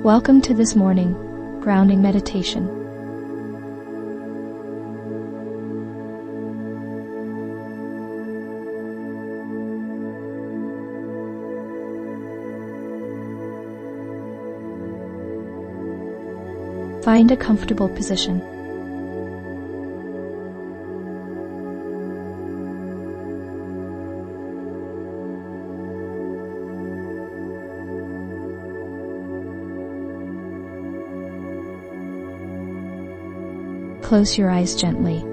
Welcome to this morning grounding meditation. Find a comfortable position. Close your eyes gently.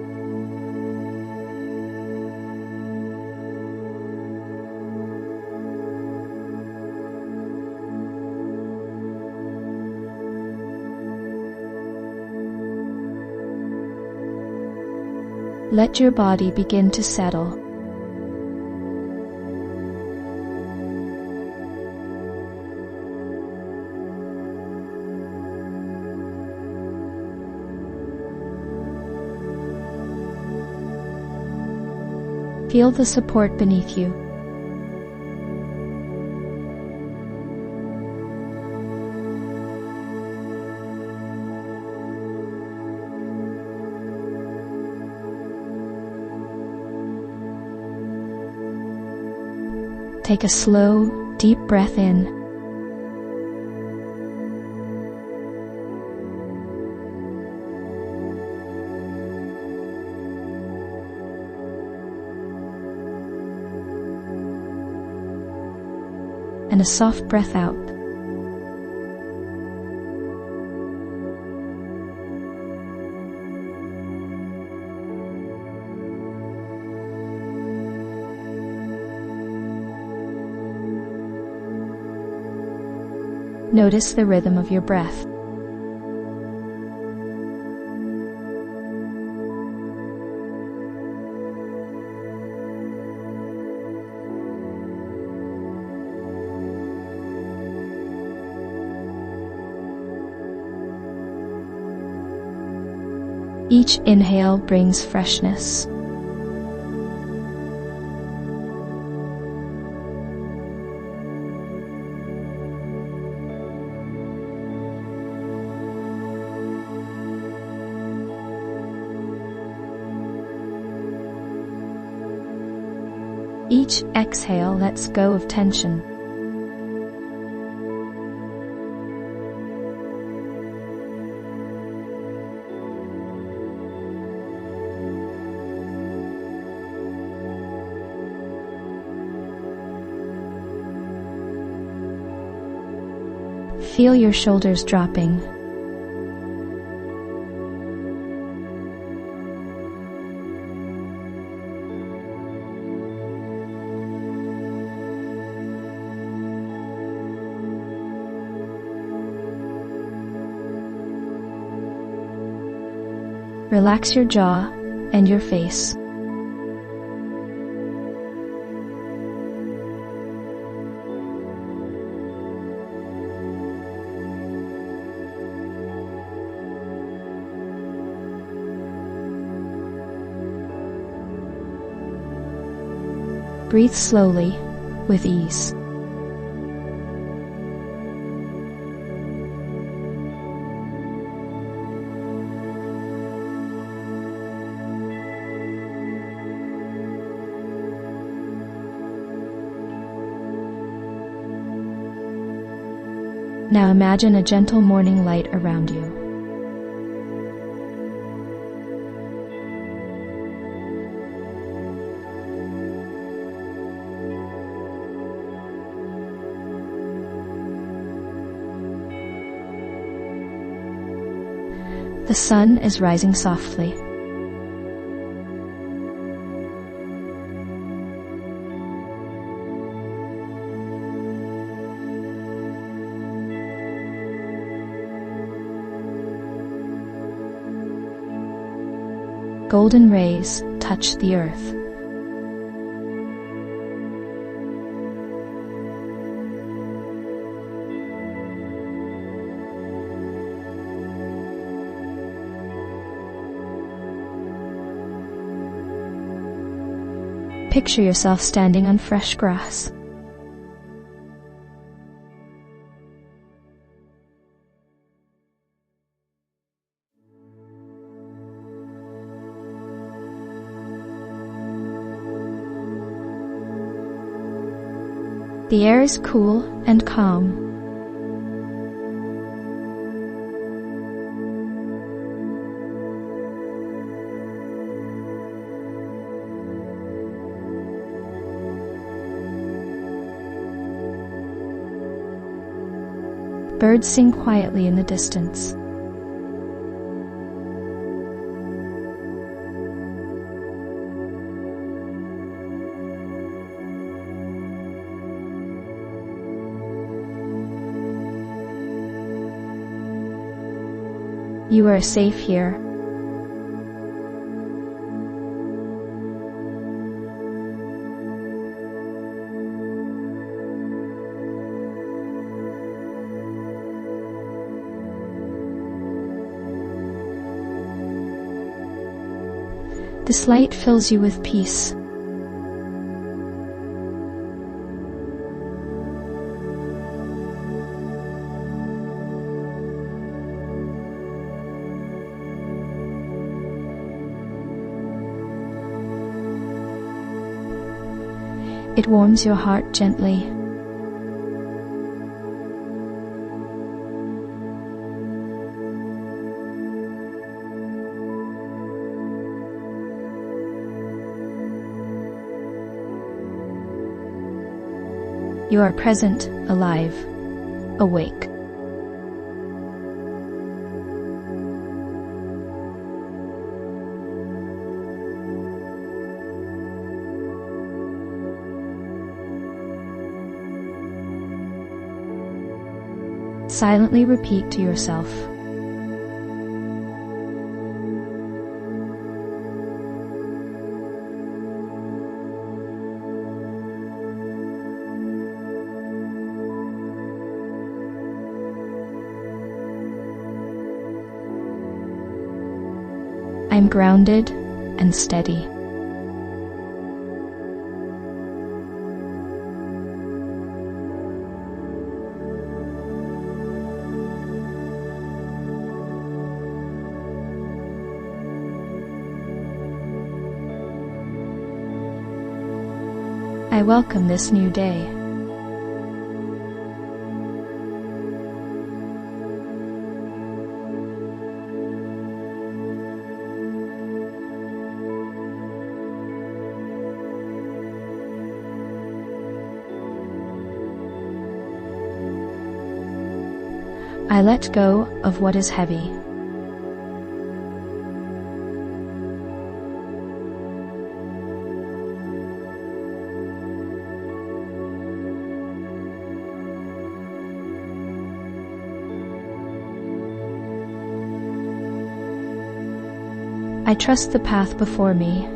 Let your body begin to settle. Feel the support beneath you. Take a slow, deep breath in. And a soft breath out. Notice the rhythm of your breath. Each inhale brings freshness. Each exhale lets go of tension. Feel your shoulders dropping. Relax your jaw and your face. Breathe slowly, with ease. Now imagine a gentle morning light around you. The sun is rising softly. Golden rays touch the earth. Picture yourself standing on fresh grass. The air is cool and calm. Birds sing quietly in the distance. You are safe here. This light fills you with peace. It warms your heart gently. You are present, alive, awake. Silently repeat to yourself, I'm grounded and steady. I welcome this new day. I let go of what is heavy. I trust the path before me.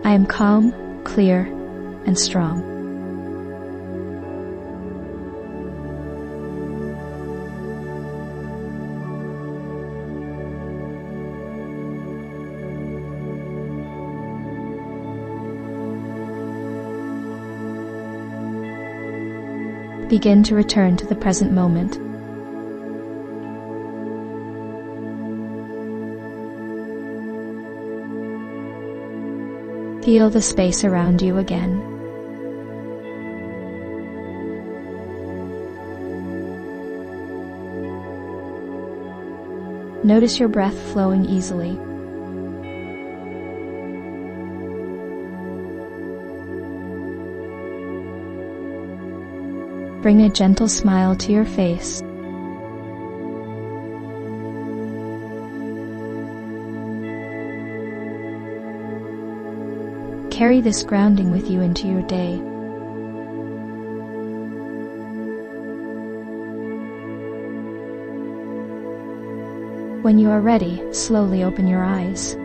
I am calm, clear, and strong. Begin to return to the present moment. Feel the space around you again. Notice your breath flowing easily. Bring a gentle smile to your face. Carry this grounding with you into your day. When you are ready, slowly open your eyes.